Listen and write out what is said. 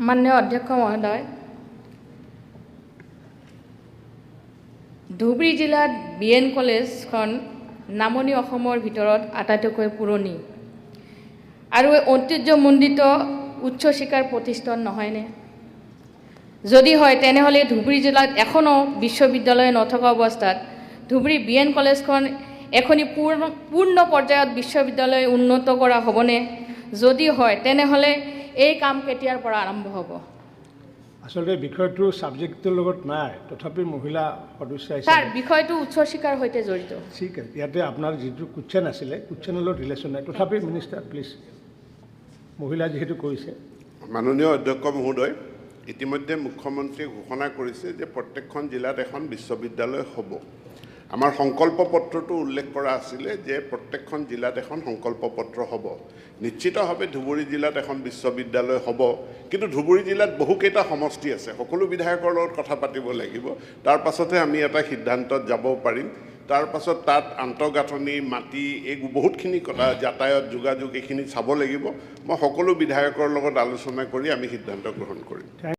মাননীয় অধ্যক্ষ মহোদয়, ধুবুৰী জিলাত BN কলেজখন নামনি অসমৰ ভিতৰত আটাইতকৈ পুৰণি আৰু ঐতিহ্যমণ্ডিত উচ্চ শিক্ষাৰ প্ৰতিষ্ঠান নহয়নে? যদি হয় তেনেহ'লে ধুবুৰী জিলাত এখনো বিশ্ববিদ্যালয় নথকা অৱস্থাত ধুবুৰী BN কলেজখন এখনি পূৰ্ণ পৰ্যায়ত বিশ্ববিদ্যালয় উন্নত কৰা হ'বনে? যদি হয় তেনেহ'লে এই কাম কেতিয়াৰ পৰা আৰম্ভ হ'ব? আসলে বিষয়টো সাবজেক্টৰ লগত নাই, তথাপি মহিলা সদস্য স্যাৰ বিষয়টো উচ্চ শিক্ষাৰ সৈতে জড়িত। ঠিক আছে, ইয়াতে আপোনাৰ যিটো কুৱেশ্যন আছিলে কুৱেশ্যনৰ লগত ৰিলেশ্যন নাই, তথাপি মিনিষ্টাৰ প্লিজ, মহিলা যিহেতু কৈছে। মাননীয় অধ্যক্ষ মহোদয়, ইতিমধ্যে মুখ্যমন্ত্ৰীয়ে ঘোষণা কৰিছে যে প্ৰত্যেকখন জিলাত এখন বিশ্ববিদ্যালয় হ'ব। আমাৰ সংকল্প পত্ৰটো উল্লেখ কৰা আছিলে যে প্ৰত্যেকখন জিলাত এখন সংকল্প পত্ৰ হ'ব। নিশ্চিতভাৱে ধুবুৰী জিলাত এখন বিশ্ববিদ্যালয় হ'ব, কিন্তু ধুবুৰী জিলাত বহুকেইটা সমষ্টি আছে, সকলো বিধায়কৰ লগত কথা পাতিব লাগিব, তাৰ পাছতহে আমি এটা সিদ্ধান্তত যাব পাৰিম। তাৰ পাছত তাত আন্তঃগাঁথনি, মাটি, এই বহুতখিনি কথা, যাতায়াত, যোগাযোগ এইখিনি চাব লাগিব। মই সকলো বিধায়কৰ লগত আলোচনা কৰি আমি সিদ্ধান্ত গ্ৰহণ কৰিম।